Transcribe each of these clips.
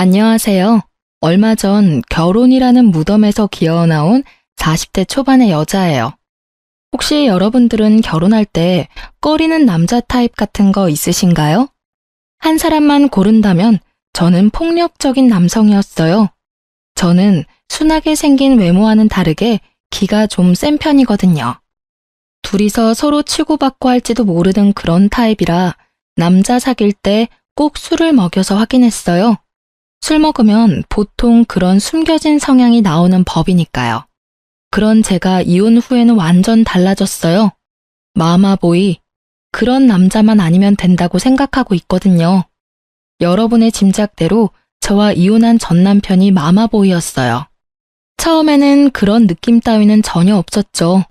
안녕하세요. 얼마 전 결혼이라는 무덤에서 기어나온 40대 초반의 여자예요. 혹시 여러분들은 결혼할 때 꺼리는 남자 타입 같은 거 있으신가요? 한 사람만 고른다면 저는 폭력적인 남성이었어요. 저는 순하게 생긴 외모와는 다르게 기가 좀 센 편이거든요. 둘이서 서로 치고받고 할지도 모르는 그런 타입이라 남자 사귈 때 꼭 술을 먹여서 확인했어요. 술 먹으면 보통 그런 숨겨진 성향이 나오는 법이니까요. 그런 제가 이혼 후에는 완전 달라졌어요. 마마보이, 그런 남자만 아니면 된다고 생각하고 있거든요. 여러분의 짐작대로 저와 이혼한 전 남편이 마마보이였어요. 처음에는 그런 느낌 따위는 전혀 없었죠.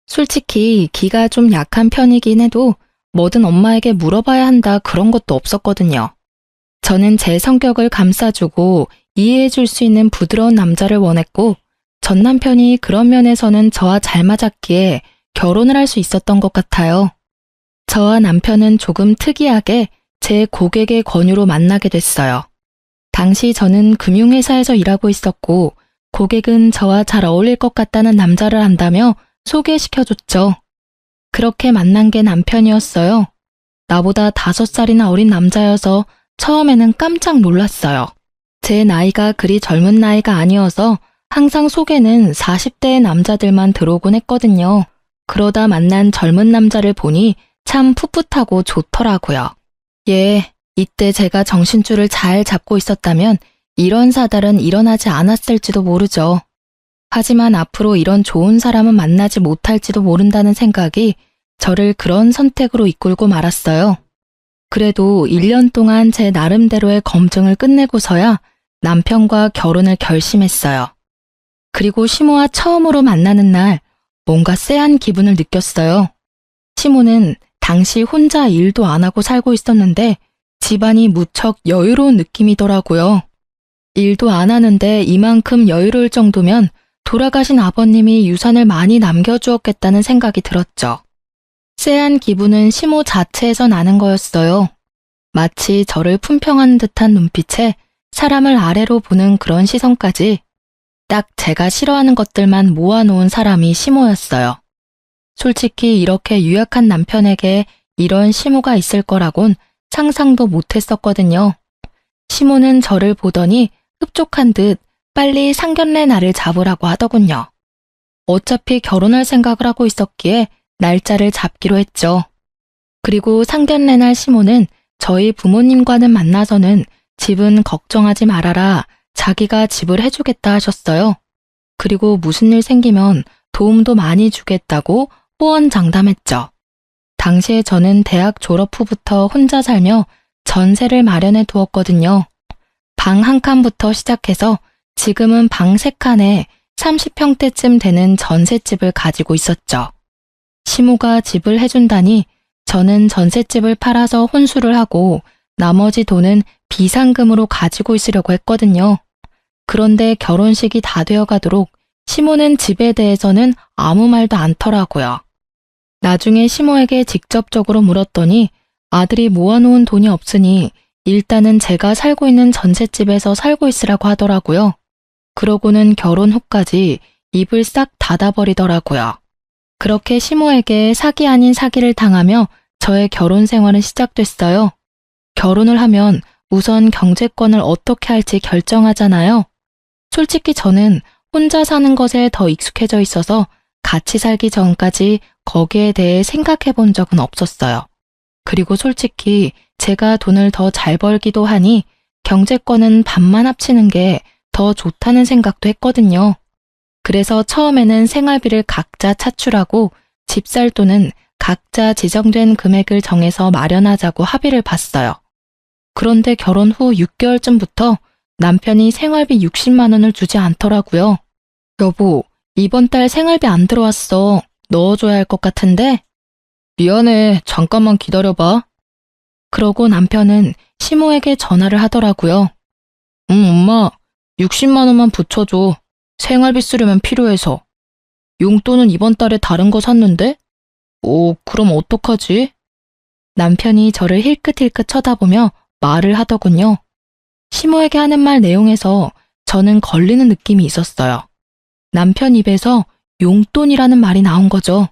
솔직히 기가 좀 약한 편이긴 해도 뭐든 엄마에게 물어봐야 한다 그런 것도 없었거든요. 저는 제 성격을 감싸주고 이해해줄 수 있는 부드러운 남자를 원했고 전 남편이 그런 면에서는 저와 잘 맞았기에 결혼을 할 수 있었던 것 같아요. 저와 남편은 조금 특이하게 제 고객의 권유로 만나게 됐어요. 당시 저는 금융회사에서 일하고 있었고 고객은 저와 잘 어울릴 것 같다는 남자를 안다며 소개시켜줬죠. 그렇게 만난 게 남편이었어요. 나보다 5살이나 어린 남자여서 처음에는 깜짝 놀랐어요. 제 나이가 그리 젊은 나이가 아니어서 항상 속에는 40대의 남자들만 들어오곤 했거든요. 그러다 만난 젊은 남자를 보니 참 풋풋하고 좋더라고요. 이때 제가 정신줄을 잘 잡고 있었다면 이런 사달은 일어나지 않았을지도 모르죠. 하지만 앞으로 이런 좋은 사람은 만나지 못할지도 모른다는 생각이 저를 그런 선택으로 이끌고 말았어요. 그래도 1년 동안 제 나름대로의 검증을 끝내고서야 남편과 결혼을 결심했어요. 그리고 시모와 처음으로 만나는 날 뭔가 쎄한 기분을 느꼈어요. 시모는 당시 혼자 일도 안 하고 살고 있었는데 집안이 무척 여유로운 느낌이더라고요. 일도 안 하는데 이만큼 여유로울 정도면 돌아가신 아버님이 유산을 많이 남겨주었겠다는 생각이 들었죠. 쎄한 기분은 시모 자체에서 나는 거였어요. 마치 저를 품평하는 듯한 눈빛에 사람을 아래로 보는 그런 시선까지 딱 제가 싫어하는 것들만 모아놓은 사람이 시모였어요. 솔직히 이렇게 유약한 남편에게 이런 시모가 있을 거라곤 상상도 못했었거든요. 시모는 저를 보더니 흡족한 듯 빨리 상견례 날을 잡으라고 하더군요. 어차피 결혼할 생각을 하고 있었기에 날짜를 잡기로 했죠. 그리고 상견례 날 시모는 저희 부모님과는 만나서는 집은 걱정하지 말아라, 자기가 집을 해주겠다 하셨어요. 그리고 무슨 일 생기면 도움도 많이 주겠다고 호언장담했죠. 당시에 저는 대학 졸업 후부터 혼자 살며 전세를 마련해 두었거든요. 방 한 칸부터 시작해서 지금은 방 3칸에 30평대쯤 되는 전셋집을 가지고 있었죠. 시모가 집을 해준다니 저는 전셋집을 팔아서 혼수를 하고 나머지 돈은 비상금으로 가지고 있으려고 했거든요. 그런데 결혼식이 다 되어가도록 시모는 집에 대해서는 아무 말도 않더라고요. 나중에 시모에게 직접적으로 물었더니 아들이 모아놓은 돈이 없으니 일단은 제가 살고 있는 전셋집에서 살고 있으라고 하더라고요. 그러고는 결혼 후까지 입을 싹 닫아버리더라고요. 그렇게 시모에게 사기 아닌 사기를 당하며 저의 결혼 생활은 시작됐어요. 결혼을 하면 우선 경제권을 어떻게 할지 결정하잖아요. 솔직히 저는 혼자 사는 것에 더 익숙해져 있어서 같이 살기 전까지 거기에 대해 생각해 본 적은 없었어요. 그리고 솔직히 제가 돈을 더 잘 벌기도 하니 경제권은 반만 합치는 게 더 좋다는 생각도 했거든요. 그래서 처음에는 생활비를 각자 차출하고 집 살 돈은 각자 지정된 금액을 정해서 마련하자고 합의를 봤어요. 그런데 결혼 후 6개월쯤부터 남편이 생활비 60만 원을 주지 않더라고요. 여보, 이번 달 생활비 안 들어왔어. 넣어줘야 할 것 같은데? 미안해, 잠깐만 기다려봐. 그러고 남편은 시모에게 전화를 하더라고요. 엄마, 60만 원만 붙여줘. 생활비 쓰려면 필요해서. 용돈은 이번 달에 다른 거 샀는데? 그럼 어떡하지? 남편이 저를 힐끗힐끗 쳐다보며 말을 하더군요. 시모에게 하는 말 내용에서 저는 걸리는 느낌이 있었어요. 남편 입에서 용돈이라는 말이 나온 거죠.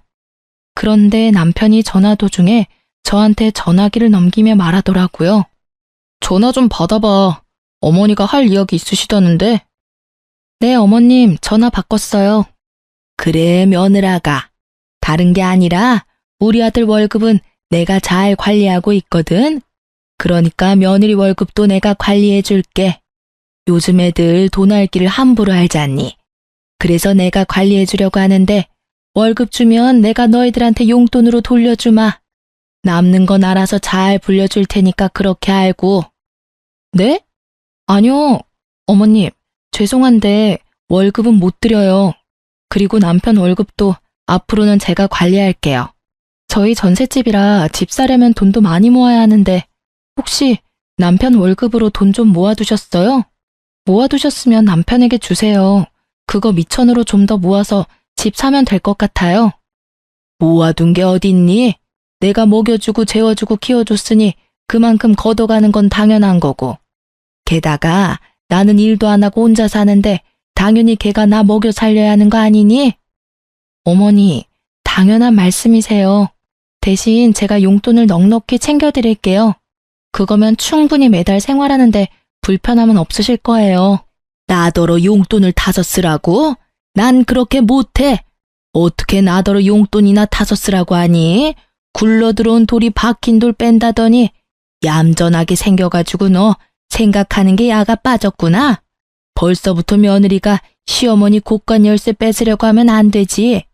그런데 남편이 전화 도중에 저한테 전화기를 넘기며 말하더라고요. 전화 좀 받아봐. 어머니가 할 이야기 있으시다는데. 네, 어머님, 전화 바꿨어요. 그래, 며느라가. 다른 게 아니라 우리 아들 월급은 내가 잘 관리하고 있거든. 그러니까 며느리 월급도 내가 관리해 줄게. 요즘 애들 돈 알기를 함부로 알잖니. 그래서 내가 관리해 주려고 하는데 월급 주면 내가 너희들한테 용돈으로 돌려주마. 남는 건 알아서 잘 불려줄 테니까 그렇게 알고. 네? 아니요. 어머님, 죄송한데 월급은 못 드려요. 그리고 남편 월급도 앞으로는 제가 관리할게요. 저희 전셋집이라 집 사려면 돈도 많이 모아야 하는데 혹시 남편 월급으로 돈 좀 모아두셨어요? 모아두셨으면 남편에게 주세요. 그거 미천으로 좀 더 모아서 집 사면 될 것 같아요. 모아둔 게 어딨니? 내가 먹여주고 재워주고 키워줬으니 그만큼 걷어가는 건 당연한 거고. 게다가 나는 일도 안 하고 혼자 사는데 당연히 걔가 나 먹여 살려야 하는 거 아니니? 어머니, 당연한 말씀이세요. 대신 제가 용돈을 넉넉히 챙겨드릴게요. 그거면 충분히 매달 생활하는데 불편함은 없으실 거예요. 나더러 용돈을 타서 쓰라고? 난 그렇게 못해. 어떻게 나더러 용돈이나 타서 쓰라고 하니? 굴러들어온 돌이 박힌 돌 뺀다더니 얌전하게 생겨가지고 너 생각하는 게 야가 빠졌구나. 벌써부터 며느리가 시어머니 곳간 열쇠 뺏으려고 하면 안 되지.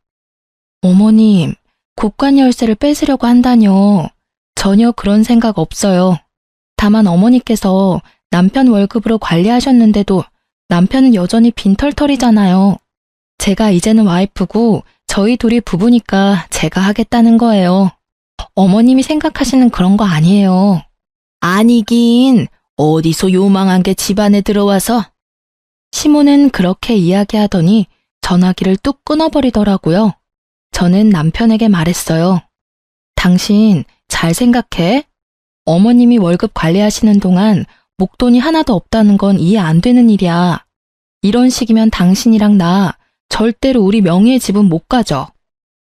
어머님, 곳간 열쇠를 뺏으려고 한다뇨. 전혀 그런 생각 없어요. 다만 어머니께서 남편 월급으로 관리하셨는데도 남편은 여전히 빈털털이잖아요. 제가 이제는 와이프고 저희 둘이 부부니까 제가 하겠다는 거예요. 어머님이 생각하시는 그런 거 아니에요. 아니긴 어디서 요망한 게 집안에 들어와서. 시모는 그렇게 이야기하더니 전화기를 뚝 끊어버리더라고요. 저는 남편에게 말했어요. 당신 잘 생각해. 어머님이 월급 관리하시는 동안 목돈이 하나도 없다는 건 이해 안 되는 일이야. 이런 식이면 당신이랑 나 절대로 우리 명의의 집은 못 가져.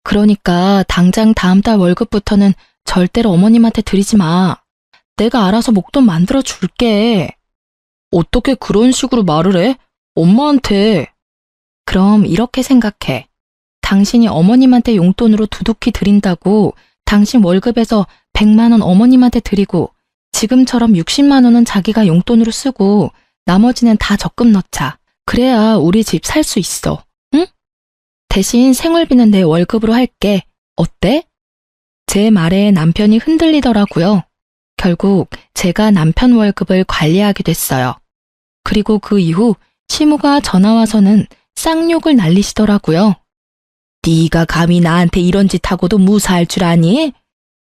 그러니까 당장 다음 달 월급부터는 절대로 어머님한테 드리지 마. 내가 알아서 목돈 만들어 줄게. 어떻게 그런 식으로 말을 해? 엄마한테. 그럼 이렇게 생각해. 당신이 어머님한테 용돈으로 두둑히 드린다고 당신 월급에서 100만 원 어머님한테 드리고 지금처럼 60만 원은 자기가 용돈으로 쓰고 나머지는 다 적금 넣자. 그래야 우리 집 살 수 있어. 응? 대신 생활비는 내 월급으로 할게. 어때? 제 말에 남편이 흔들리더라고요. 결국 제가 남편 월급을 관리하게 됐어요. 그리고 그 이후 시모가 전화와서는 쌍욕을 날리시더라고요. 네가 감히 나한테 이런 짓 하고도 무사할 줄 아니?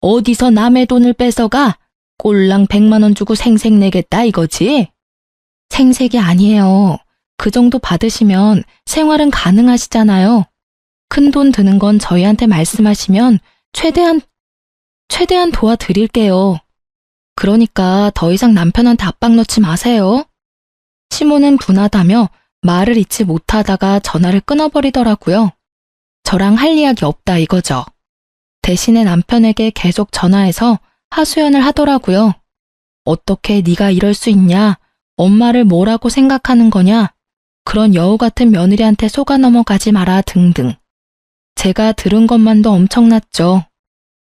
어디서 남의 돈을 뺏어가? 꼴랑 100만 원 주고 생색 내겠다 이거지? 생색이 아니에요. 그 정도 받으시면 생활은 가능하시잖아요. 큰 돈 드는 건 저희한테 말씀하시면 최대한 도와드릴게요. 그러니까 더 이상 남편한테 압박 넣지 마세요. 시모는 분하다며 말을 잇지 못하다가 전화를 끊어버리더라고요. 저랑 할 이야기 없다 이거죠. 대신에 남편에게 계속 전화해서 하소연을 하더라고요. 어떻게 네가 이럴 수 있냐? 엄마를 뭐라고 생각하는 거냐? 그런 여우 같은 며느리한테 속아 넘어가지 마라 등등. 제가 들은 것만도 엄청났죠.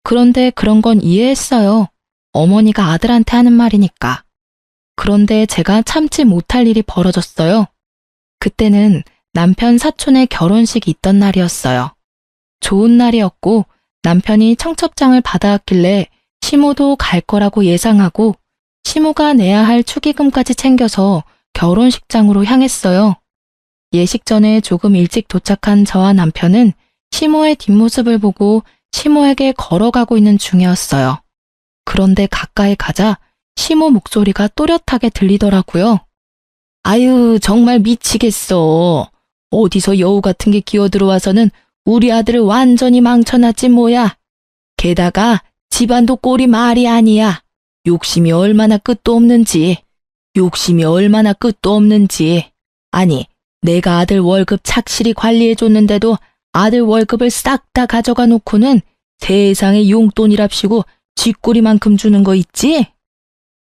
그런데 그런 건 이해했어요. 어머니가 아들한테 하는 말이니까. 그런데 제가 참지 못할 일이 벌어졌어요. 그때는 남편 사촌의 결혼식이 있던 날이었어요. 좋은 날이었고 남편이 청첩장을 받아왔길래 시모도 갈 거라고 예상하고 시모가 내야 할 축의금까지 챙겨서 결혼식장으로 향했어요. 예식 전에 조금 일찍 도착한 저와 남편은 시모의 뒷모습을 보고 시모에게 걸어가고 있는 중이었어요. 그런데 가까이 가자 시모 목소리가 또렷하게 들리더라고요. 아유, 정말 미치겠어. 어디서 여우 같은 게 기어들어와서는 우리 아들을 완전히 망쳐놨지 뭐야. 게다가 집안도 꼴이 말이 아니야. 욕심이 얼마나 끝도 없는지. 욕심이 얼마나 끝도 없는지. 아니, 내가 아들 월급 착실히 관리해줬는데도 아들 월급을 싹 다 가져가 놓고는 세상에 용돈이랍시고 쥐꼬리만큼 주는 거 있지?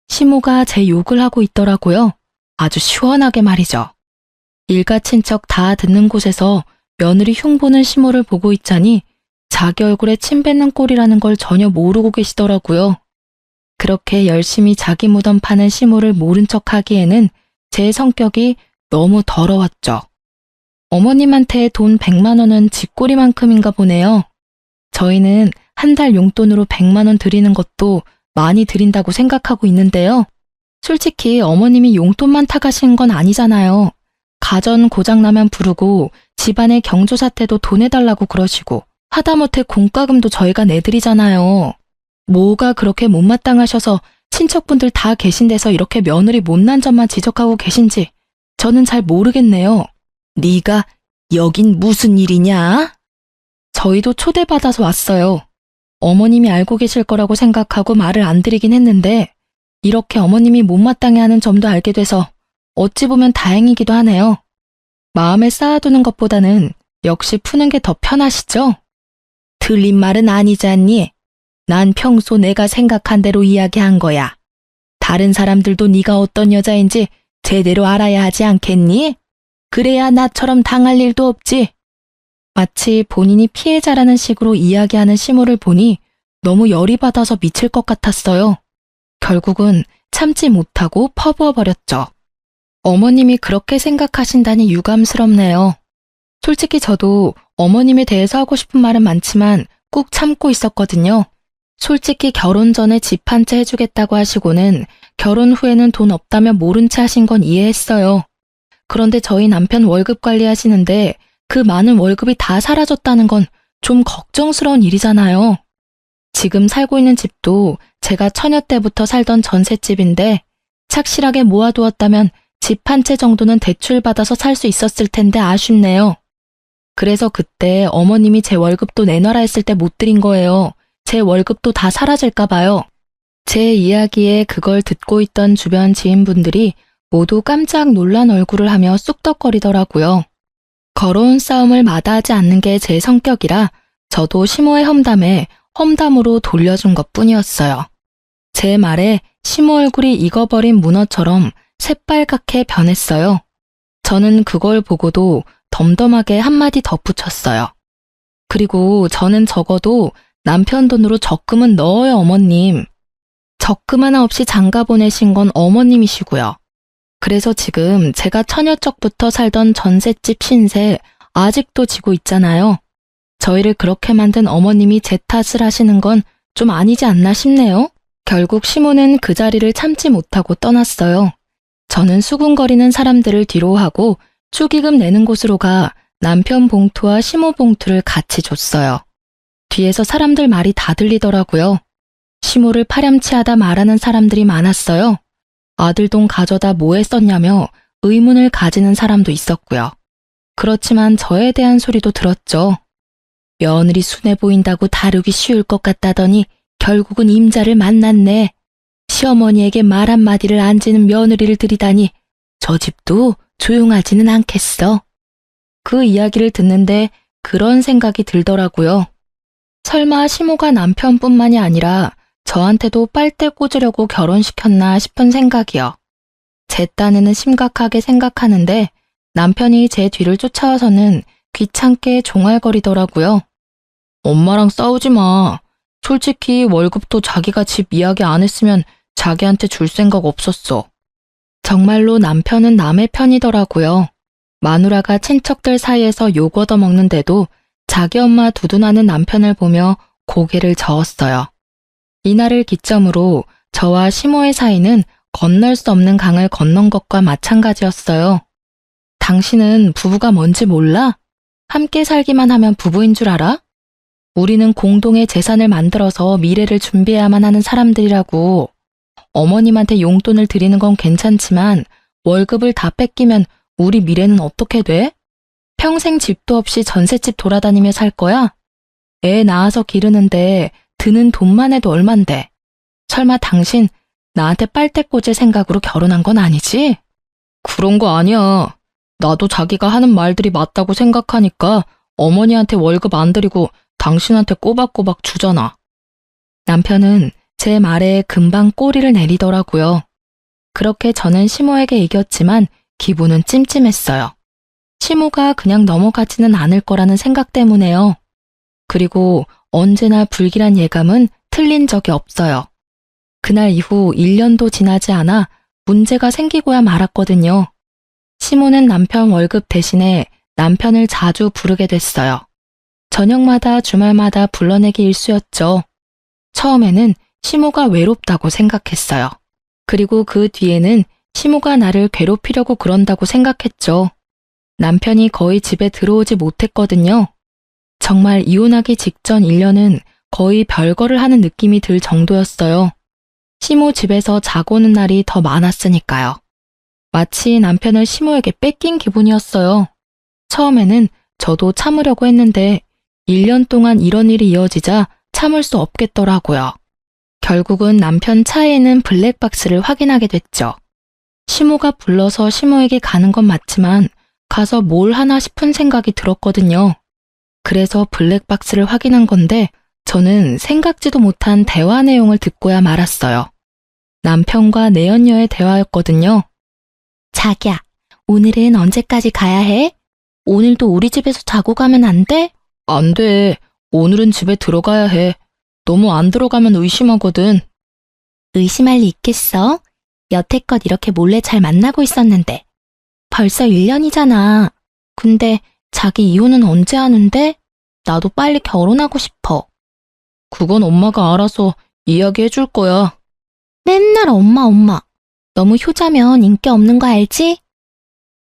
시모가 제 욕을 하고 있더라고요. 아주 시원하게 말이죠. 일가 친척 다 듣는 곳에서 며느리 흉보는 시모를 보고 있자니 자기 얼굴에 침 뱉는 꼴이라는 걸 전혀 모르고 계시더라고요. 그렇게 열심히 자기 무덤 파는 시모를 모른 척 하기에는 제 성격이 너무 더러웠죠. 어머님한테 돈 100만 원은 쥐꼬리만큼인가 보네요. 저희는 한 달 용돈으로 100만 원 드리는 것도 많이 드린다고 생각하고 있는데요. 솔직히 어머님이 용돈만 타가신 건 아니잖아요. 가전 고장나면 부르고 집안의 경조사태도 돈 내달라고 그러시고 하다못해 공과금도 저희가 내드리잖아요. 뭐가 그렇게 못마땅하셔서 친척분들 다 계신 데서 이렇게 며느리 못난 점만 지적하고 계신지 저는 잘 모르겠네요. 네가 여긴 무슨 일이냐? 저희도 초대받아서 왔어요. 어머님이 알고 계실 거라고 생각하고 말을 안 드리긴 했는데 이렇게 어머님이 못마땅해 하는 점도 알게 돼서 어찌 보면 다행이기도 하네요. 마음에 쌓아두는 것보다는 역시 푸는 게 더 편하시죠? 틀린 말은 아니지 않니? 난 평소 내가 생각한 대로 이야기한 거야. 다른 사람들도 네가 어떤 여자인지 제대로 알아야 하지 않겠니? 그래야 나처럼 당할 일도 없지. 마치 본인이 피해자라는 식으로 이야기하는 시모를 보니 너무 열이 받아서 미칠 것 같았어요. 결국은 참지 못하고 퍼부어버렸죠. 어머님이 그렇게 생각하신다니 유감스럽네요. 솔직히 저도 어머님에 대해서 하고 싶은 말은 많지만 꾹 참고 있었거든요. 솔직히 결혼 전에 집 한 채 해주겠다고 하시고는 결혼 후에는 돈 없다며 모른 채 하신 건 이해했어요. 그런데 저희 남편 월급 관리하시는데 그 많은 월급이 다 사라졌다는 건 좀 걱정스러운 일이잖아요. 지금 살고 있는 집도 제가 처녀 때부터 살던 전셋집인데 착실하게 모아두었다면 집 한 채 정도는 대출받아서 살 수 있었을 텐데 아쉽네요. 그래서 그때 어머님이 제 월급도 내놔라 했을 때 못 드린 거예요. 제 월급도 다 사라질까 봐요. 제 이야기에 그걸 듣고 있던 주변 지인분들이 모두 깜짝 놀란 얼굴을 하며 쑥덕거리더라고요. 걸어온 싸움을 마다하지 않는 게 제 성격이라 저도 시모의 험담에 험담으로 돌려준 것뿐이었어요. 제 말에 시모 얼굴이 익어버린 문어처럼 새빨갛게 변했어요. 저는 그걸 보고도 덤덤하게 한마디 덧붙였어요. 그리고 저는 적어도 남편 돈으로 적금은 넣어요, 어머님. 적금 하나 없이 장가 보내신 건 어머님이시고요. 그래서 지금 제가 처녀 쪽부터 살던 전셋집 신세 아직도 지고 있잖아요. 저희를 그렇게 만든 어머님이 제 탓을 하시는 건 좀 아니지 않나 싶네요. 결국 시모는 그 자리를 참지 못하고 떠났어요. 저는 수군거리는 사람들을 뒤로 하고 축의금 내는 곳으로 가 남편 봉투와 시모 봉투를 같이 줬어요. 뒤에서 사람들 말이 다 들리더라고요. 시모를 파렴치하다 말하는 사람들이 많았어요. 아들 돈 가져다 뭐에 썼냐며 의문을 가지는 사람도 있었고요. 그렇지만 저에 대한 소리도 들었죠. 며느리 순해 보인다고 다루기 쉬울 것 같다더니 결국은 임자를 만났네. 시어머니에게 말 한마디를 안 지는 며느리를 들이다니 저 집도 조용하지는 않겠어. 그 이야기를 듣는데 그런 생각이 들더라고요. 설마 시모가 남편뿐만이 아니라 저한테도 빨대 꽂으려고 결혼시켰나 싶은 생각이요. 제 딴에는 심각하게 생각하는데 남편이 제 뒤를 쫓아와서는 귀찮게 종알거리더라고요. 엄마랑 싸우지 마. 솔직히 월급도 자기가 집 이야기 안 했으면 자기한테 줄 생각 없었어. 정말로 남편은 남의 편이더라고요. 마누라가 친척들 사이에서 욕 얻어먹는데도 자기 엄마 두둔하는 남편을 보며 고개를 저었어요. 이날을 기점으로 저와 시모의 사이는 건널 수 없는 강을 건넌 것과 마찬가지였어요. 당신은 부부가 뭔지 몰라? 함께 살기만 하면 부부인 줄 알아? 우리는 공동의 재산을 만들어서 미래를 준비해야만 하는 사람들이라고. 어머님한테 용돈을 드리는 건 괜찮지만 월급을 다 뺏기면 우리 미래는 어떻게 돼? 평생 집도 없이 전셋집 돌아다니며 살 거야? 애 낳아서 기르는데 드는 돈만 해도 얼만데. 설마 당신 나한테 빨대 꽂을 생각으로 결혼한 건 아니지? 그런 거 아니야. 나도 자기가 하는 말들이 맞다고 생각하니까 어머니한테 월급 안 드리고 당신한테 꼬박꼬박 주잖아. 남편은 제 말에 금방 꼬리를 내리더라고요. 그렇게 저는 시모에게 이겼지만 기분은 찜찜했어요. 시모가 그냥 넘어가지는 않을 거라는 생각 때문에요. 그리고 언제나 불길한 예감은 틀린 적이 없어요. 그날 이후 1년도 지나지 않아 문제가 생기고야 말았거든요. 시모는 남편 월급 대신에 남편을 자주 부르게 됐어요. 저녁마다 주말마다 불러내기 일쑤였죠. 처음에는 시모가 외롭다고 생각했어요. 그리고 그 뒤에는 시모가 나를 괴롭히려고 그런다고 생각했죠. 남편이 거의 집에 들어오지 못했거든요. 정말 이혼하기 직전 1년은 거의 별거를 하는 느낌이 들 정도였어요. 시모 집에서 자고 오는 날이 더 많았으니까요. 마치 남편을 시모에게 뺏긴 기분이었어요. 처음에는 저도 참으려고 했는데 1년 동안 이런 일이 이어지자 참을 수 없겠더라고요. 결국은 남편 차에는 블랙박스를 확인하게 됐죠. 시모가 불러서 시모에게 가는 건 맞지만 가서 뭘 하나 싶은 생각이 들었거든요. 그래서 블랙박스를 확인한 건데 저는 생각지도 못한 대화 내용을 듣고야 말았어요. 남편과 내연녀의 대화였거든요. 자기야, 오늘은 언제까지 가야 해? 오늘도 우리 집에서 자고 가면 안 돼? 안 돼. 오늘은 집에 들어가야 해. 너무 안 들어가면 의심하거든. 의심할 리 있겠어? 여태껏 이렇게 몰래 잘 만나고 있었는데. 벌써 1년이잖아. 근데 자기 이혼은 언제 하는데? 나도 빨리 결혼하고 싶어. 그건 엄마가 알아서 이야기해 줄 거야. 맨날 엄마. 너무 효자면 인기 없는 거 알지?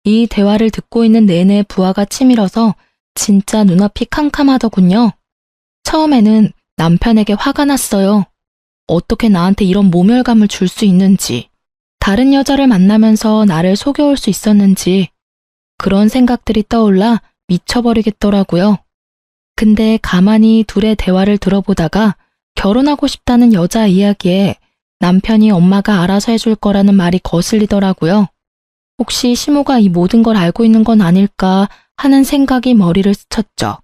이 대화를 듣고 있는 내내 부하가 치밀어서 진짜 눈앞이 캄캄하더군요. 처음에는 남편에게 화가 났어요. 어떻게 나한테 이런 모멸감을 줄 수 있는지, 다른 여자를 만나면서 나를 속여올 수 있었는지, 그런 생각들이 떠올라 미쳐버리겠더라고요. 근데 가만히 둘의 대화를 들어보다가 결혼하고 싶다는 여자 이야기에 남편이 엄마가 알아서 해줄 거라는 말이 거슬리더라고요. 혹시 시모가 이 모든 걸 알고 있는 건 아닐까 하는 생각이 머리를 스쳤죠.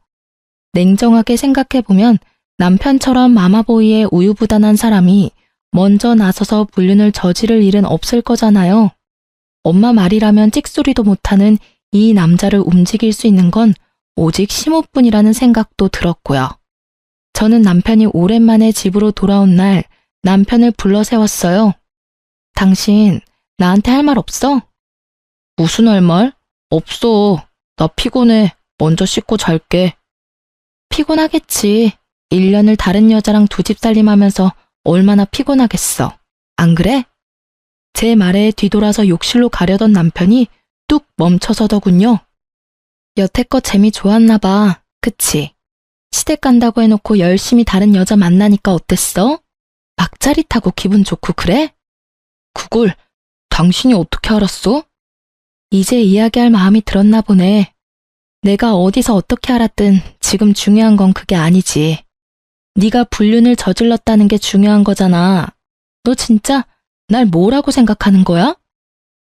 냉정하게 생각해보면 남편처럼 마마보이에 우유부단한 사람이 먼저 나서서 불륜을 저지를 일은 없을 거잖아요. 엄마 말이라면 찍소리도 못하는 이 남자를 움직일 수 있는 건 오직 시모뿐이라는 생각도 들었고요. 저는 남편이 오랜만에 집으로 돌아온 날 남편을 불러 세웠어요. 당신 나한테 할 말 없어? 무슨 할 말? 없어. 나 피곤해. 먼저 씻고 잘게. 피곤하겠지. 1년을 다른 여자랑 두 집 살림하면서 얼마나 피곤하겠어. 안 그래? 제 말에 뒤돌아서 욕실로 가려던 남편이 뚝 멈춰서더군요. 여태껏 재미 좋았나 봐. 그치? 시댁 간다고 해놓고 열심히 다른 여자 만나니까 어땠어? 막 짜릿하고 기분 좋고 그래? 그걸 당신이 어떻게 알았어? 이제 이야기할 마음이 들었나 보네. 내가 어디서 어떻게 알았든 지금 중요한 건 그게 아니지. 네가 불륜을 저질렀다는 게 중요한 거잖아. 너 진짜 날 뭐라고 생각하는 거야?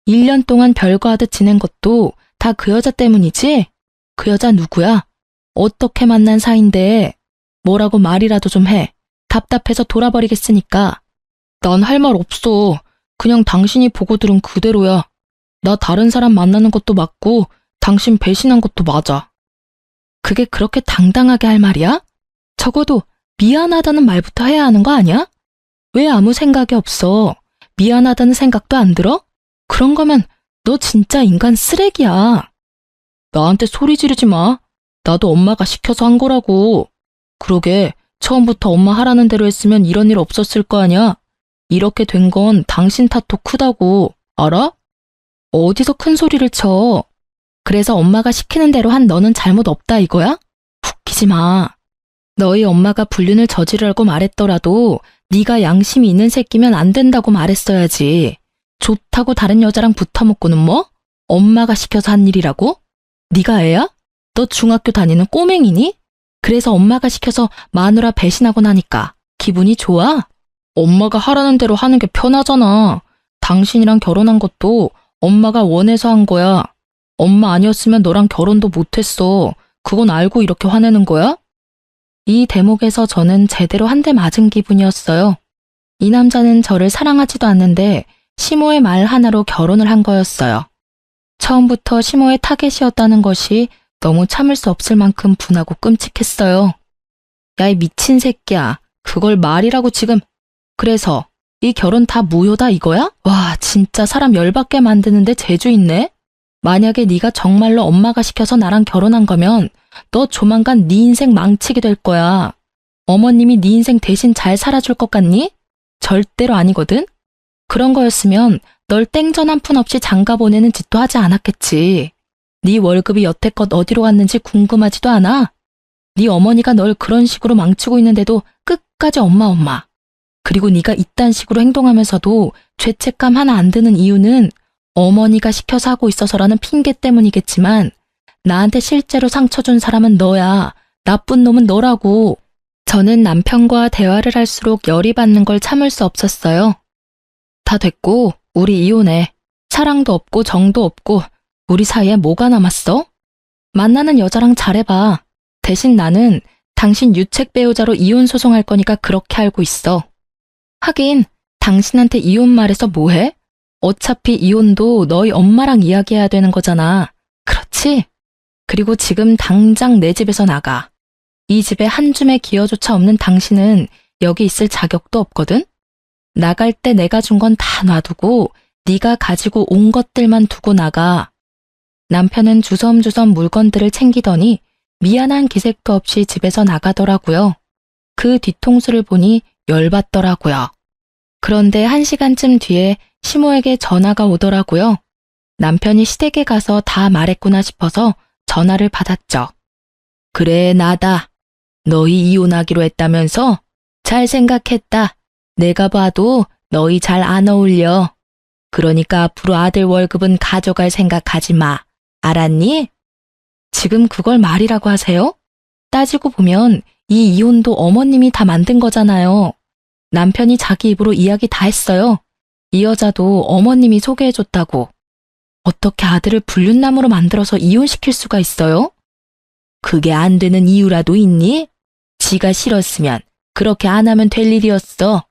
1년 동안 별거 하듯 지낸 것도 다 그 여자 때문이지? 그 여자 누구야? 어떻게 만난 사이인데? 뭐라고 말이라도 좀 해. 답답해서 돌아버리겠으니까. 난 할 말 없어. 그냥 당신이 보고 들은 그대로야. 나 다른 사람 만나는 것도 맞고 당신 배신한 것도 맞아. 그게 그렇게 당당하게 할 말이야? 적어도 미안하다는 말부터 해야 하는 거 아니야? 왜 아무 생각이 없어? 미안하다는 생각도 안 들어? 그런 거면 너 진짜 인간 쓰레기야. 나한테 소리 지르지 마. 나도 엄마가 시켜서 한 거라고. 그러게 처음부터 엄마 하라는 대로 했으면 이런 일 없었을 거 아니야. 이렇게 된 건 당신 탓도 크다고. 알아? 어디서 큰 소리를 쳐. 그래서 엄마가 시키는 대로 한 너는 잘못 없다 이거야? 웃기지 마. 너희 엄마가 불륜을 저지르라고 말했더라도 네가 양심이 있는 새끼면 안 된다고 말했어야지. 좋다고 다른 여자랑 붙어먹고는 뭐? 엄마가 시켜서 한 일이라고? 네가 애야? 너 중학교 다니는 꼬맹이니? 그래서 엄마가 시켜서 마누라 배신하고 나니까 기분이 좋아? 엄마가 하라는 대로 하는 게 편하잖아. 당신이랑 결혼한 것도 엄마가 원해서 한 거야. 엄마 아니었으면 너랑 결혼도 못했어. 그건 알고 이렇게 화내는 거야? 이 대목에서 저는 제대로 한 대 맞은 기분이었어요. 이 남자는 저를 사랑하지도 않는데 시모의 말 하나로 결혼을 한 거였어요. 처음부터 시모의 타겟이었다는 것이 너무 참을 수 없을 만큼 분하고 끔찍했어요. 야, 이 미친 새끼야. 그걸 말이라고 지금. 그래서 이 결혼 다 무효다 이거야? 와, 진짜 사람 열받게 만드는데 재주 있네? 만약에 네가 정말로 엄마가 시켜서 나랑 결혼한 거면 너 조만간 네 인생 망치게 될 거야. 어머님이 네 인생 대신 잘 살아줄 것 같니? 절대로 아니거든? 그런 거였으면 널 땡전 한 푼 없이 장가 보내는 짓도 하지 않았겠지. 네 월급이 여태껏 어디로 갔는지 궁금하지도 않아? 네 어머니가 널 그런 식으로 망치고 있는데도 끝까지 엄마. 그리고 네가 이딴 식으로 행동하면서도 죄책감 하나 안 드는 이유는 어머니가 시켜서 하고 있어서라는 핑계 때문이겠지만 나한테 실제로 상처 준 사람은 너야. 나쁜 놈은 너라고. 저는 남편과 대화를 할수록 열이 받는 걸 참을 수 없었어요. 다 됐고 우리 이혼해. 사랑도 없고 정도 없고 우리 사이에 뭐가 남았어? 만나는 여자랑 잘해봐. 대신 나는 당신 유책 배우자로 이혼 소송할 거니까 그렇게 알고 있어. 하긴 당신한테 이혼 말해서 뭐해? 어차피 이혼도 너희 엄마랑 이야기해야 되는 거잖아. 그렇지? 그리고 지금 당장 내 집에서 나가. 이 집에 한 줌의 기여조차 없는 당신은 여기 있을 자격도 없거든? 나갈 때 내가 준 건 다 놔두고 네가 가지고 온 것들만 두고 나가. 남편은 주섬주섬 물건들을 챙기더니 미안한 기색도 없이 집에서 나가더라고요. 그 뒤통수를 보니 열받더라고요. 그런데 1시간쯤 뒤에 시모에게 전화가 오더라고요. 남편이 시댁에 가서 다 말했구나 싶어서 전화를 받았죠. 그래, 나다. 너희 이혼하기로 했다면서? 잘 생각했다. 내가 봐도 너희 잘 안 어울려. 그러니까 앞으로 아들 월급은 가져갈 생각하지 마. 알았니? 지금 그걸 말이라고 하세요? 따지고 보면 이 이혼도 어머님이 다 만든 거잖아요. 남편이 자기 입으로 이야기 다 했어요. 이 여자도 어머님이 소개해줬다고. 어떻게 아들을 불륜남으로 만들어서 이혼시킬 수가 있어요? 그게 안 되는 이유라도 있니? 지가 싫었으면 그렇게 안 하면 될 일이었어.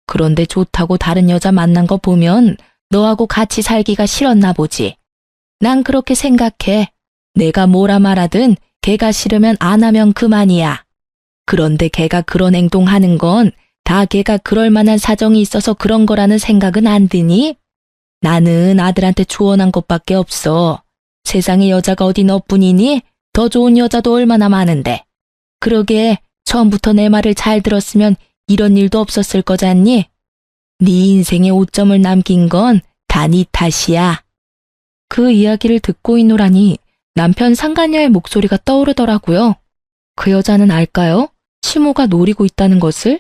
그런데 좋다고 다른 여자 만난 거 보면 너하고 같이 살기가 싫었나 보지. 난 그렇게 생각해. 내가 뭐라 말하든 걔가 싫으면 안 하면 그만이야. 그런데 걔가 그런 행동하는 건 다 걔가 그럴 만한 사정이 있어서 그런 거라는 생각은 안 드니? 나는 아들한테 조언한 것밖에 없어. 세상에 여자가 어디 너뿐이니? 더 좋은 여자도 얼마나 많은데. 그러게 처음부터 내 말을 잘 들었으면 이런 일도 없었을 거잖니? 네 인생에 오점을 남긴 건 다 네 탓이야. 그 이야기를 듣고 있노라니 남편 상간녀의 목소리가 떠오르더라고요. 그 여자는 알까요? 시모가 노리고 있다는 것을?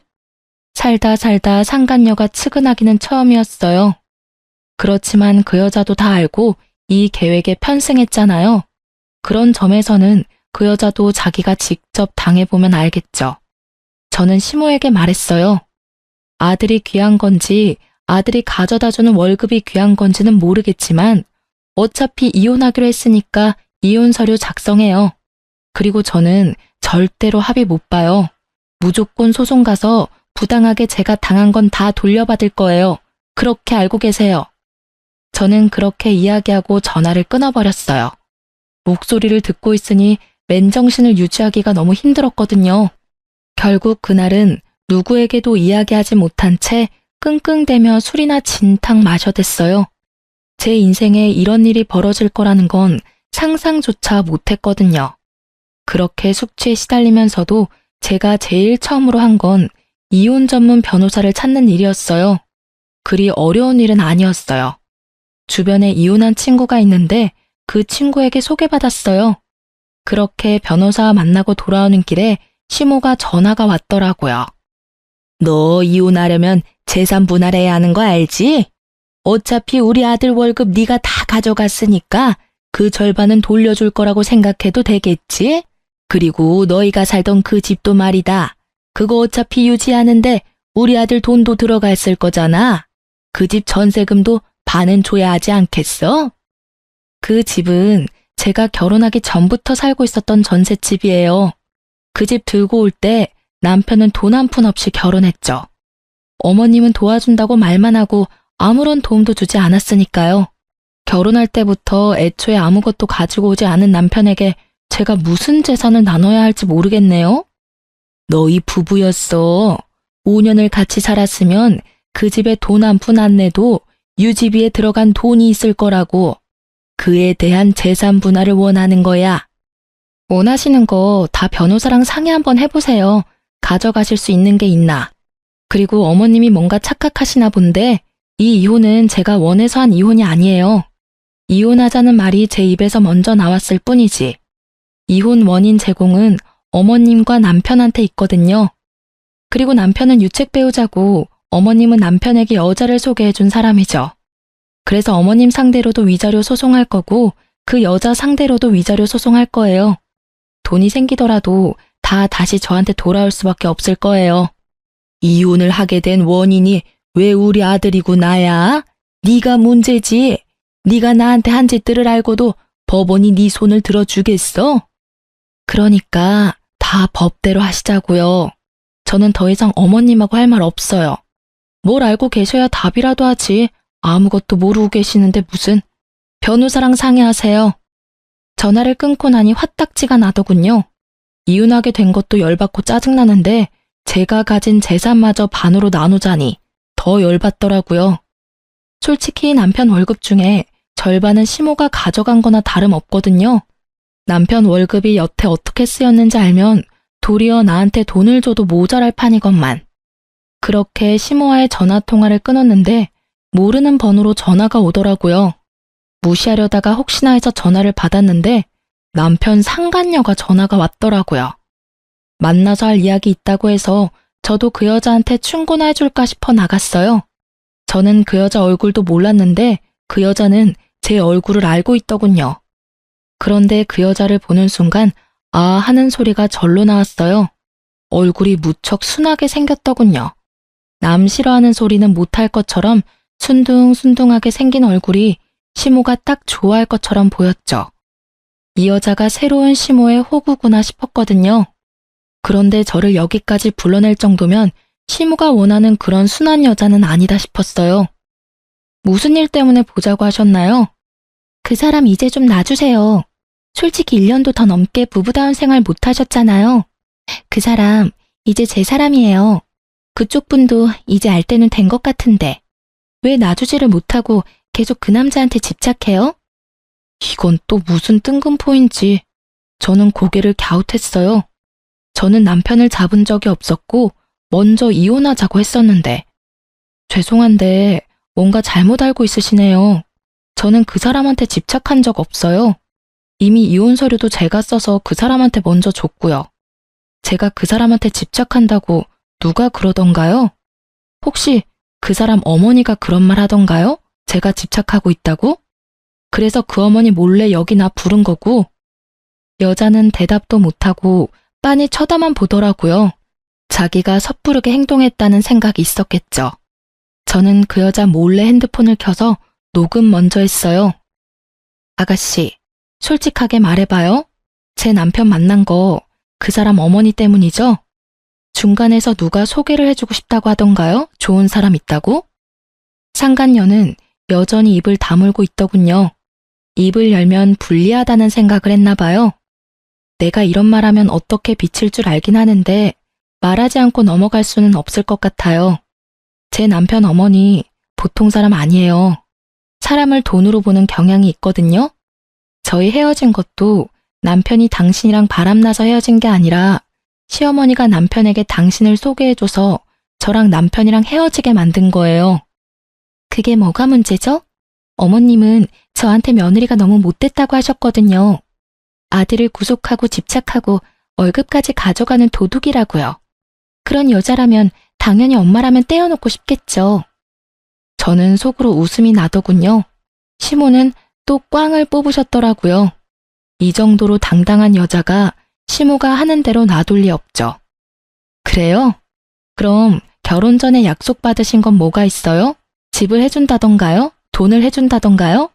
살다 상간녀가 측은하기는 처음이었어요. 그렇지만 그 여자도 다 알고 이 계획에 편승했잖아요. 그런 점에서는 그 여자도 자기가 직접 당해보면 알겠죠. 저는 시모에게 말했어요. 아들이 귀한 건지 아들이 가져다주는 월급이 귀한 건지는 모르겠지만 어차피 이혼하기로 했으니까 이혼 서류 작성해요. 그리고 저는 절대로 합의 못 봐요. 무조건 소송 가서 부당하게 제가 당한 건 다 돌려받을 거예요. 그렇게 알고 계세요. 저는 그렇게 이야기하고 전화를 끊어버렸어요. 목소리를 듣고 있으니 맨정신을 유지하기가 너무 힘들었거든요. 결국 그날은 누구에게도 이야기하지 못한 채 끙끙대며 술이나 진탕 마셔댔어요. 제 인생에 이런 일이 벌어질 거라는 건 상상조차 못했거든요. 그렇게 숙취에 시달리면서도 제가 제일 처음으로 한 건 이혼 전문 변호사를 찾는 일이었어요. 그리 어려운 일은 아니었어요. 주변에 이혼한 친구가 있는데 그 친구에게 소개받았어요. 그렇게 변호사 만나고 돌아오는 길에 시모가 전화가 왔더라고요. 너 이혼하려면 재산 분할해야 하는 거 알지? 어차피 우리 아들 월급 네가 다 가져갔으니까 그 절반은 돌려줄 거라고 생각해도 되겠지? 그리고 너희가 살던 그 집도 말이다. 그거 어차피 유지하는데 우리 아들 돈도 들어갔을 거잖아. 그 집 전세금도 반은 줘야 하지 않겠어? 그 집은 제가 결혼하기 전부터 살고 있었던 전셋집이에요. 그 집 들고 올 때 남편은 돈 한 푼 없이 결혼했죠. 어머님은 도와준다고 말만 하고 아무런 도움도 주지 않았으니까요. 결혼할 때부터 애초에 아무것도 가지고 오지 않은 남편에게 제가 무슨 재산을 나눠야 할지 모르겠네요. 너희 부부였어. 5년을 같이 살았으면 그 집에 돈 한 푼 안 내도 유지비에 들어간 돈이 있을 거라고. 그에 대한 재산 분할을 원하는 거야. 원하시는 거 다 변호사랑 상의 한번 해보세요. 가져가실 수 있는 게 있나. 그리고 어머님이 뭔가 착각하시나 본데 이 이혼은 제가 원해서 한 이혼이 아니에요. 이혼하자는 말이 제 입에서 먼저 나왔을 뿐이지. 이혼 원인 제공은 어머님과 남편한테 있거든요. 그리고 남편은 유책 배우자고 어머님은 남편에게 여자를 소개해준 사람이죠. 그래서 어머님 상대로도 위자료 소송할 거고 그 여자 상대로도 위자료 소송할 거예요. 돈이 생기더라도 다 다시 저한테 돌아올 수밖에 없을 거예요. 이혼을 하게 된 원인이 왜 우리 아들이고 나야? 네가 문제지. 네가 나한테 한 짓들을 알고도 법원이 네 손을 들어주겠어? 그러니까 다 법대로 하시자고요. 저는 더 이상 어머님하고 할 말 없어요. 뭘 알고 계셔야 답이라도 하지. 아무것도 모르고 계시는데 무슨. 변호사랑 상의하세요. 전화를 끊고 나니 화딱지가 나더군요. 이혼하게 된 것도 열받고 짜증나는데 제가 가진 재산마저 반으로 나누자니 더 열받더라고요. 솔직히 남편 월급 중에 절반은 시모가 가져간 거나 다름없거든요. 남편 월급이 여태 어떻게 쓰였는지 알면 도리어 나한테 돈을 줘도 모자랄 판이건만. 그렇게 시모와의 전화통화를 끊었는데 모르는 번호로 전화가 오더라고요. 무시하려다가 혹시나 해서 전화를 받았는데 남편 상간녀가 전화가 왔더라고요. 만나서 할 이야기 있다고 해서 저도 그 여자한테 충고나 해줄까 싶어 나갔어요. 저는 그 여자 얼굴도 몰랐는데 그 여자는 제 얼굴을 알고 있더군요. 그런데 그 여자를 보는 순간 아 하는 소리가 절로 나왔어요. 얼굴이 무척 순하게 생겼더군요. 남 싫어하는 소리는 못할 것처럼 순둥순둥하게 생긴 얼굴이 시모가 딱 좋아할 것처럼 보였죠. 이 여자가 새로운 시모의 호구구나 싶었거든요. 그런데 저를 여기까지 불러낼 정도면 시모가 원하는 그런 순한 여자는 아니다 싶었어요. 무슨 일 때문에 보자고 하셨나요? 그 사람 이제 좀 놔주세요. 솔직히 1년도 더 넘게 부부다운 생활 못 하셨잖아요. 그 사람 이제 제 사람이에요. 그쪽 분도 이제 알 때는 된 것 같은데 왜 놔주지를 못하고 계속 그 남자한테 집착해요? 이건 또 무슨 뜬금포인지 저는 고개를 갸웃했어요. 저는 남편을 잡은 적이 없었고 먼저 이혼하자고 했었는데 죄송한데 뭔가 잘못 알고 있으시네요. 저는 그 사람한테 집착한 적 없어요. 이미 이혼 서류도 제가 써서 그 사람한테 먼저 줬고요. 제가 그 사람한테 집착한다고 누가 그러던가요? 혹시 그 사람 어머니가 그런 말 하던가요? 제가 집착하고 있다고? 그래서 그 어머니 몰래 여기 나 부른 거고. 여자는 대답도 못하고 빤히 쳐다만 보더라고요. 자기가 섣부르게 행동했다는 생각이 있었겠죠. 저는 그 여자 몰래 핸드폰을 켜서 녹음 먼저 했어요. 아가씨, 솔직하게 말해봐요. 제 남편 만난 거 그 사람 어머니 때문이죠? 중간에서 누가 소개를 해주고 싶다고 하던가요? 좋은 사람 있다고? 상간녀는 여전히 입을 다물고 있더군요. 입을 열면 불리하다는 생각을 했나 봐요. 내가 이런 말하면 어떻게 비칠 줄 알긴 하는데 말하지 않고 넘어갈 수는 없을 것 같아요. 제 남편 어머니 보통 사람 아니에요. 사람을 돈으로 보는 경향이 있거든요. 저희 헤어진 것도 남편이 당신이랑 바람나서 헤어진 게 아니라 시어머니가 남편에게 당신을 소개해줘서 저랑 남편이랑 헤어지게 만든 거예요. 그게 뭐가 문제죠? 어머님은 저한테 며느리가 너무 못됐다고 하셨거든요. 아들을 구속하고 집착하고 월급까지 가져가는 도둑이라고요. 그런 여자라면 당연히 엄마라면 떼어놓고 싶겠죠. 저는 속으로 웃음이 나더군요. 시모는 또 꽝을 뽑으셨더라고요. 이 정도로 당당한 여자가 시모가 하는 대로 놔둘 리 없죠. 그래요? 그럼 결혼 전에 약속받으신 건 뭐가 있어요? 집을 해준다던가요? 돈을 해준다던가요?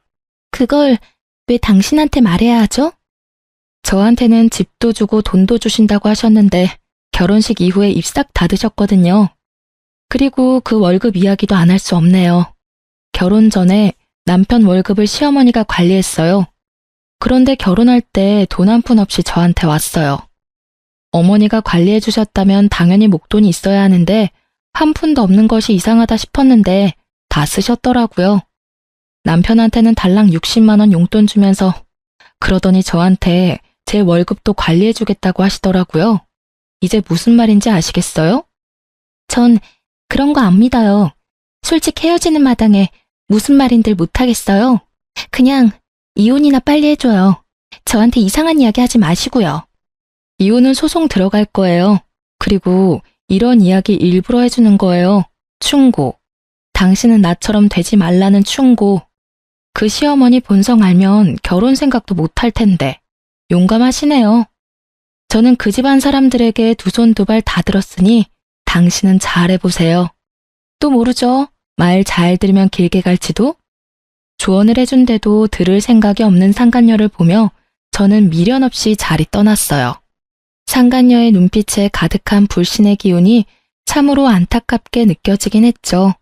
그걸 왜 당신한테 말해야 하죠? 저한테는 집도 주고 돈도 주신다고 하셨는데 결혼식 이후에 입 싹 닫으셨거든요. 그리고 그 월급 이야기도 안 할 수 없네요. 결혼 전에 남편 월급을 시어머니가 관리했어요. 그런데 결혼할 때 돈 한 푼 없이 저한테 왔어요. 어머니가 관리해 주셨다면 당연히 목돈이 있어야 하는데 한 푼도 없는 것이 이상하다 싶었는데 다 쓰셨더라고요. 남편한테는 달랑 60만 원 용돈 주면서 그러더니 저한테 제 월급도 관리해 주겠다고 하시더라고요. 이제 무슨 말인지 아시겠어요? 전 그런 거 안 믿어요. 솔직히 헤어지는 마당에 무슨 말인들 못하겠어요. 그냥 이혼이나 빨리 해줘요. 저한테 이상한 이야기 하지 마시고요. 이혼은 소송 들어갈 거예요. 그리고 이런 이야기 일부러 해주는 거예요. 충고. 당신은 나처럼 되지 말라는 충고. 그 시어머니 본성 알면 결혼 생각도 못 할 텐데. 용감하시네요. 저는 그 집안 사람들에게 두 손 두 발 다 들었으니 당신은 잘해보세요. 또 모르죠. 말 잘 들으면 길게 갈지도. 조언을 해준데도 들을 생각이 없는 상간녀를 보며 저는 미련 없이 자리 떠났어요. 상간녀의 눈빛에 가득한 불신의 기운이 참으로 안타깝게 느껴지긴 했죠.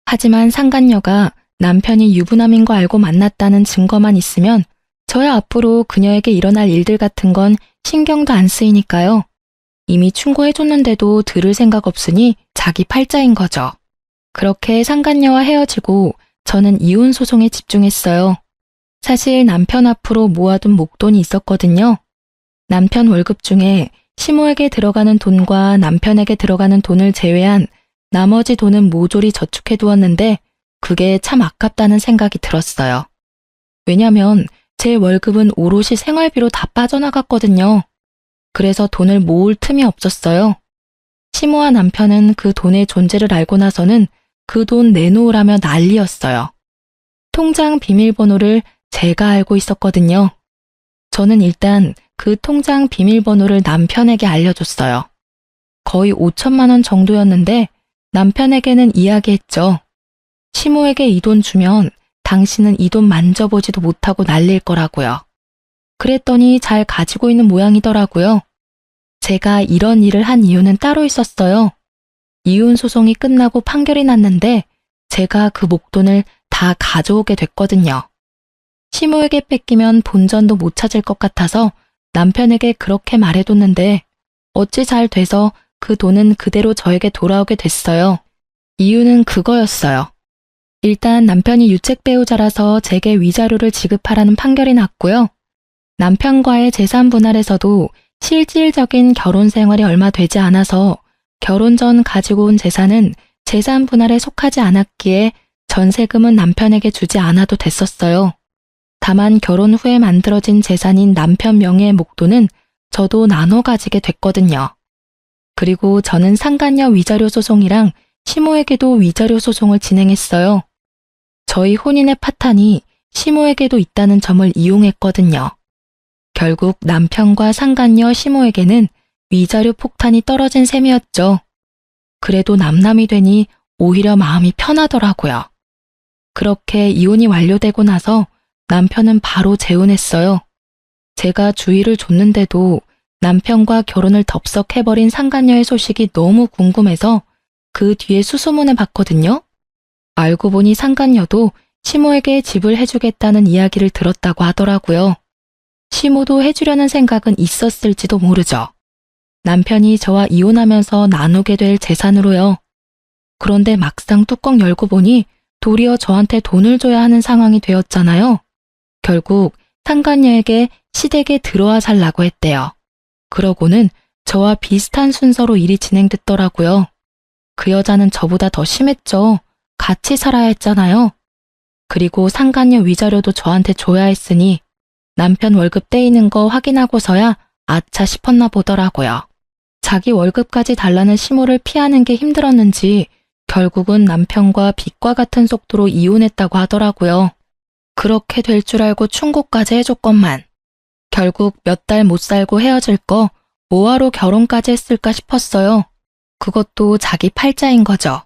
하지만 상간녀가 남편이 유부남인 거 알고 만났다는 증거만 있으면 저야 앞으로 그녀에게 일어날 일들 같은 건 신경도 안 쓰이니까요. 이미 충고해줬는데도 들을 생각 없으니 자기 팔자인 거죠. 그렇게 상간녀와 헤어지고 저는 이혼 소송에 집중했어요. 사실 남편 앞으로 모아둔 목돈이 있었거든요. 남편 월급 중에 시모에게 들어가는 돈과 남편에게 들어가는 돈을 제외한 나머지 돈은 모조리 저축해두었는데 그게 참 아깝다는 생각이 들었어요. 왜냐면 제 월급은 오롯이 생활비로 다 빠져나갔거든요. 그래서 돈을 모을 틈이 없었어요. 시모와 남편은 그 돈의 존재를 알고 나서는 그 돈 내놓으라며 난리였어요. 통장 비밀번호를 제가 알고 있었거든요. 저는 일단 그 통장 비밀번호를 남편에게 알려줬어요. 거의 5천만 원 정도였는데 남편에게는 이야기했죠. 시모에게 이 돈 주면 당신은 이 돈 만져보지도 못하고 날릴 거라고요. 그랬더니 잘 가지고 있는 모양이더라고요. 제가 이런 일을 한 이유는 따로 있었어요. 이혼 소송이 끝나고 판결이 났는데 제가 그 목돈을 다 가져오게 됐거든요. 시모에게 뺏기면 본전도 못 찾을 것 같아서 남편에게 그렇게 말해뒀는데 어찌 잘 돼서 그 돈은 그대로 저에게 돌아오게 됐어요. 이유는 그거였어요. 일단 남편이 유책 배우자라서 제게 위자료를 지급하라는 판결이 났고요. 남편과의 재산 분할에서도 실질적인 결혼 생활이 얼마 되지 않아서 결혼 전 가지고 온 재산은 재산 분할에 속하지 않았기에 전세금은 남편에게 주지 않아도 됐었어요. 다만 결혼 후에 만들어진 재산인 남편 명의의 목돈은 저도 나눠 가지게 됐거든요. 그리고 저는 상간녀 위자료 소송이랑 시모에게도 위자료 소송을 진행했어요. 저희 혼인의 파탄이 시모에게도 있다는 점을 이용했거든요. 결국 남편과 상간녀 시모에게는 위자료 폭탄이 떨어진 셈이었죠. 그래도 남남이 되니 오히려 마음이 편하더라고요. 그렇게 이혼이 완료되고 나서 남편은 바로 재혼했어요. 제가 주의를 줬는데도 남편과 결혼을 덥석해버린 상간녀의 소식이 너무 궁금해서 그 뒤에 수소문을 봤거든요. 알고 보니 상간녀도 시모에게 집을 해주겠다는 이야기를 들었다고 하더라고요. 시모도 해주려는 생각은 있었을지도 모르죠. 남편이 저와 이혼하면서 나누게 될 재산으로요. 그런데 막상 뚜껑 열고 보니 도리어 저한테 돈을 줘야 하는 상황이 되었잖아요. 결국 상간녀에게 시댁에 들어와 살라고 했대요. 그러고는 저와 비슷한 순서로 일이 진행됐더라고요. 그 여자는 저보다 더 심했죠. 같이 살아야 했잖아요. 그리고 상간녀 위자료도 저한테 줘야 했으니 남편 월급 떼이는 거 확인하고서야 아차 싶었나 보더라고요. 자기 월급까지 달라는 시모를 피하는 게 힘들었는지 결국은 남편과 빛과 같은 속도로 이혼했다고 하더라고요. 그렇게 될 줄 알고 충고까지 해줬건만 결국 몇 달 못 살고 헤어질 거 뭐하러 결혼까지 했을까 싶었어요. 그것도 자기 팔자인 거죠.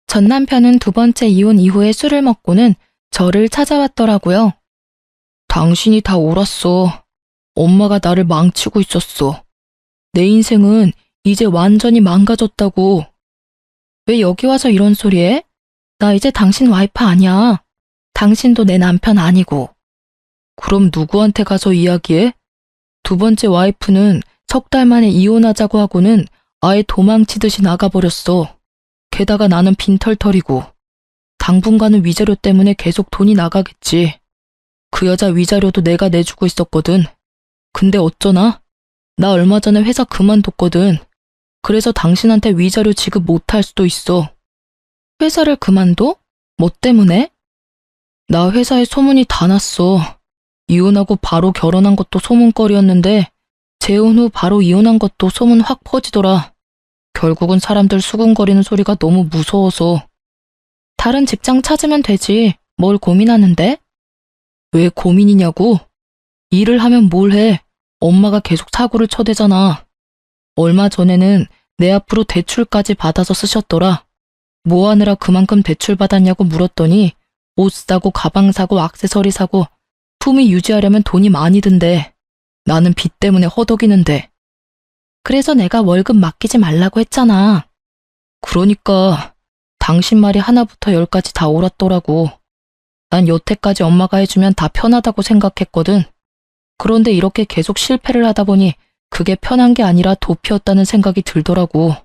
전 남편은 두 번째 이혼 이후에 술을 먹고는 저를 찾아왔더라고요. 당신이 다 옳았어. 엄마가 나를 망치고 있었어. 내 인생은 이제 완전히 망가졌다고. 왜 여기 와서 이런 소리 해? 나 이제 당신 와이프 아니야. 당신도 내 남편 아니고. 그럼 누구한테 가서 이야기해? 두 번째 와이프는 석 달 만에 이혼하자고 하고는 아예 도망치듯이 나가버렸어. 게다가 나는 빈털털이고. 당분간은 위자료 때문에 계속 돈이 나가겠지. 그 여자 위자료도 내가 내주고 있었거든. 근데 어쩌나? 나 얼마 전에 회사 그만뒀거든. 그래서 당신한테 위자료 지급 못할 수도 있어. 회사를 그만둬? 뭐 때문에? 나 회사에 소문이 다 났어. 이혼하고 바로 결혼한 것도 소문거리였는데 재혼 후 바로 이혼한 것도 소문 확 퍼지더라. 결국은 사람들 수군거리는 소리가 너무 무서워서. 다른 직장 찾으면 되지. 뭘 고민하는데? 왜 고민이냐고? 일을 하면 뭘 해? 엄마가 계속 사고를 쳐대잖아. 얼마 전에는 내 앞으로 대출까지 받아서 쓰셨더라. 뭐 하느라 그만큼 대출 받았냐고 물었더니 옷 사고 가방 사고 액세서리 사고 품위 유지하려면 돈이 많이 든대. 나는 빚 때문에 허덕이는데. 그래서 내가 월급 맡기지 말라고 했잖아. 그러니까 당신 말이 하나부터 열까지 다 옳았더라고. 난 여태까지 엄마가 해주면 다 편하다고 생각했거든. 그런데 이렇게 계속 실패를 하다 보니 그게 편한 게 아니라 도피였다는 생각이 들더라고.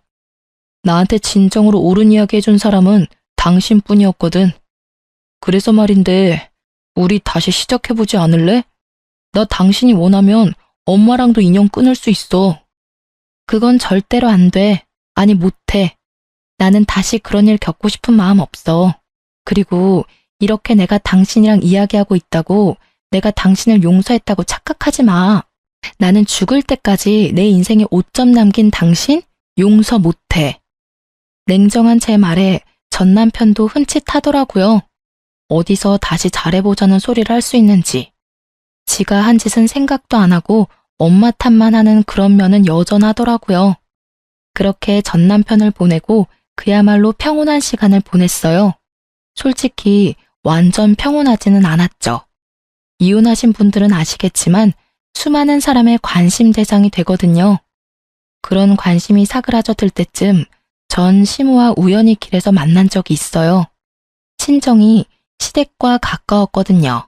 나한테 진정으로 옳은 이야기 해준 사람은 당신뿐이었거든. 그래서 말인데 우리 다시 시작해보지 않을래? 나 당신이 원하면 엄마랑도 인연 끊을 수 있어. 그건 절대로 안 돼. 아니 못해. 나는 다시 그런 일 겪고 싶은 마음 없어. 그리고 이렇게 내가 당신이랑 이야기하고 있다고 내가 당신을 용서했다고 착각하지 마. 나는 죽을 때까지 내 인생에 오점 남긴 당신 용서 못해. 냉정한 제 말에 전 남편도 흠칫하더라고요. 어디서 다시 잘해보자는 소리를 할 수 있는지. 지가 한 짓은 생각도 안 하고 엄마 탓만 하는 그런 면은 여전하더라고요. 그렇게 전 남편을 보내고 그야말로 평온한 시간을 보냈어요. 솔직히 완전 평온하지는 않았죠. 이혼하신 분들은 아시겠지만 수많은 사람의 관심 대상이 되거든요. 그런 관심이 사그라져 들 때쯤 전 시모와 우연히 길에서 만난 적이 있어요. 친정이 시댁과 가까웠거든요.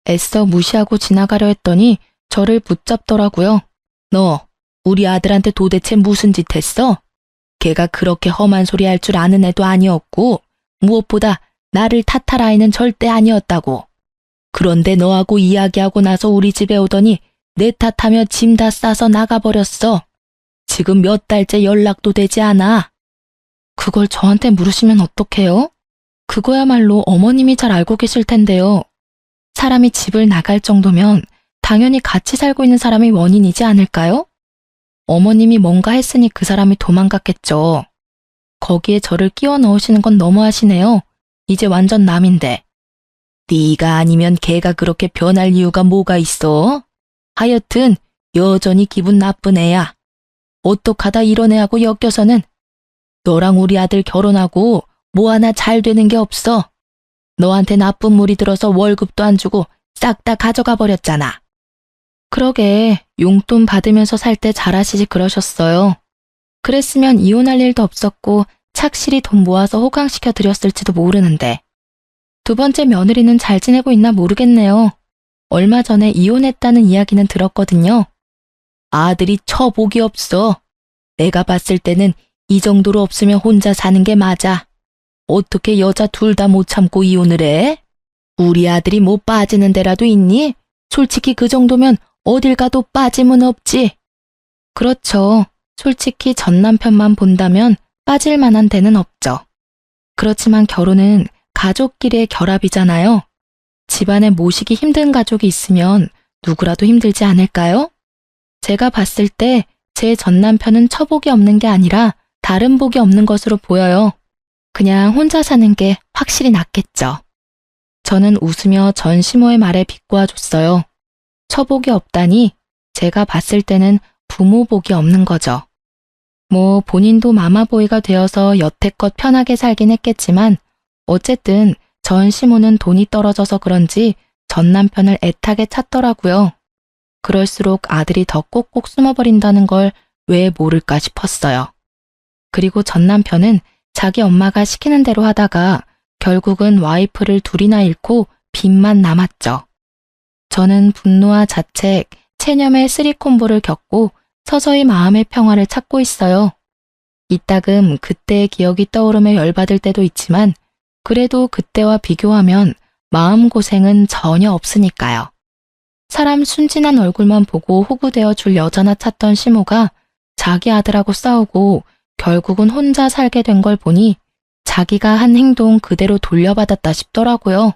애써 무시하고 지나가려 했더니 저를 붙잡더라고요. 너 우리 아들한테 도대체 무슨 짓 했어? 걔가 그렇게 험한 소리 할 줄 아는 애도 아니었고 무엇보다 나를 탓할 아이는 절대 아니었다고. 그런데 너하고 이야기하고 나서 우리 집에 오더니 내 탓하며 짐 다 싸서 나가버렸어. 지금 몇 달째 연락도 되지 않아. 그걸 저한테 물으시면 어떡해요? 그거야말로 어머님이 잘 알고 계실 텐데요. 사람이 집을 나갈 정도면 당연히 같이 살고 있는 사람이 원인이지 않을까요? 어머님이 뭔가 했으니 그 사람이 도망갔겠죠. 거기에 저를 끼워 넣으시는 건 너무하시네요. 이제 완전 남인데. 네가 아니면 걔가 그렇게 변할 이유가 뭐가 있어? 하여튼 여전히 기분 나쁜 애야. 어떡하다 이런 애하고 엮여서는. 너랑 우리 아들 결혼하고 뭐 하나 잘 되는 게 없어. 너한테 나쁜 물이 들어서 월급도 안 주고 싹 다 가져가 버렸잖아. 그러게 용돈 받으면서 살 때 잘하시지 그러셨어요. 그랬으면 이혼할 일도 없었고 착실히 돈 모아서 호강시켜 드렸을지도 모르는데. 두 번째 며느리는 잘 지내고 있나 모르겠네요. 얼마 전에 이혼했다는 이야기는 들었거든요. 아들이 처복이 없어. 내가 봤을 때는 이 정도로 없으면 혼자 사는 게 맞아. 어떻게 여자 둘 다 못 참고 이혼을 해? 우리 아들이 뭐 빠지는 데라도 있니? 솔직히 그 정도면 어딜 가도 빠짐은 없지. 그렇죠. 솔직히 전 남편만 본다면 빠질 만한 데는 없죠. 그렇지만 결혼은 가족끼리의 결합이잖아요. 집안에 모시기 힘든 가족이 있으면 누구라도 힘들지 않을까요? 제가 봤을 때 제 전 남편은 처복이 없는 게 아니라 다른 복이 없는 것으로 보여요. 그냥 혼자 사는 게 확실히 낫겠죠. 저는 웃으며 전 시모의 말에 비꼬아줬어요. 처복이 없다니 제가 봤을 때는 부모 복이 없는 거죠. 본인도 마마보이가 되어서 여태껏 편하게 살긴 했겠지만 어쨌든 전 시모는 돈이 떨어져서 그런지 전 남편을 애타게 찾더라고요. 그럴수록 아들이 더 꼭꼭 숨어버린다는 걸 왜 모를까 싶었어요. 그리고 전 남편은 자기 엄마가 시키는 대로 하다가 결국은 와이프를 둘이나 잃고 빚만 남았죠. 저는 분노와 자책, 체념의 쓰리콤보를 겪고 서서히 마음의 평화를 찾고 있어요. 이따금 그때의 기억이 떠오르며 열받을 때도 있지만 그래도 그때와 비교하면 마음고생은 전혀 없으니까요. 사람 순진한 얼굴만 보고 호구되어 줄 여자나 찾던 시모가 자기 아들하고 싸우고 결국은 혼자 살게 된 걸 보니 자기가 한 행동 그대로 돌려받았다 싶더라고요.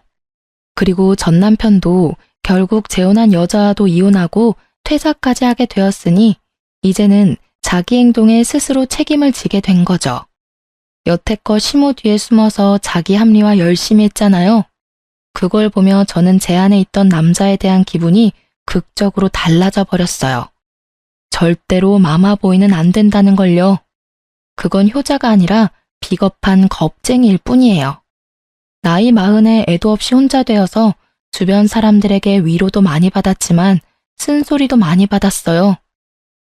그리고 전 남편도 결국 재혼한 여자와도 이혼하고 퇴사까지 하게 되었으니 이제는 자기 행동에 스스로 책임을 지게 된 거죠. 여태껏 시모 뒤에 숨어서 자기 합리화 열심히 했잖아요. 그걸 보며 저는 제 안에 있던 남자에 대한 기분이 극적으로 달라져 버렸어요. 절대로 마마보이는 안 된다는 걸요. 그건 효자가 아니라 비겁한 겁쟁이일 뿐이에요. 나이 40에 애도 없이 혼자 되어서 주변 사람들에게 위로도 많이 받았지만 쓴소리도 많이 받았어요.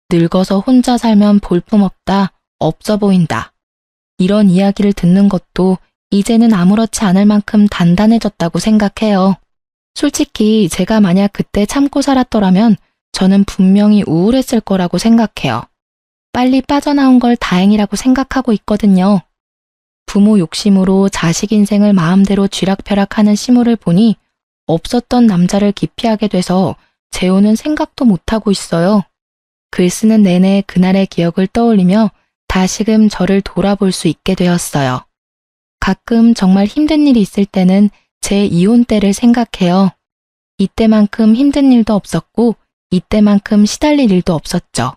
늙어서 혼자 살면 볼품없다, 없어 보인다. 이런 이야기를 듣는 것도 이제는 아무렇지 않을 만큼 단단해졌다고 생각해요. 솔직히 제가 만약 그때 참고 살았더라면 저는 분명히 우울했을 거라고 생각해요. 빨리 빠져나온 걸 다행이라고 생각하고 있거든요. 부모 욕심으로 자식 인생을 마음대로 쥐락펴락하는 시모를 보니 없었던 남자를 기피하게 돼서 재혼은 생각도 못하고 있어요. 글 쓰는 내내 그날의 기억을 떠올리며 다시금 저를 돌아볼 수 있게 되었어요. 가끔 정말 힘든 일이 있을 때는 제 이혼 때를 생각해요. 이때만큼 힘든 일도 없었고 이때만큼 시달릴 일도 없었죠.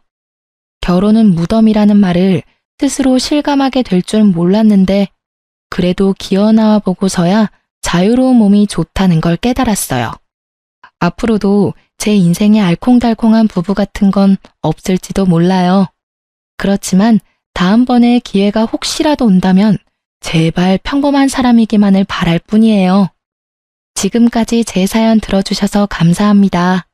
결혼은 무덤이라는 말을 스스로 실감하게 될 줄 몰랐는데 그래도 기어나와 보고서야 자유로운 몸이 좋다는 걸 깨달았어요. 앞으로도 제 인생에 알콩달콩한 부부 같은 건 없을지도 몰라요. 그렇지만 다음번에 기회가 혹시라도 온다면 제발 평범한 사람이기만을 바랄 뿐이에요. 지금까지 제 사연 들어주셔서 감사합니다.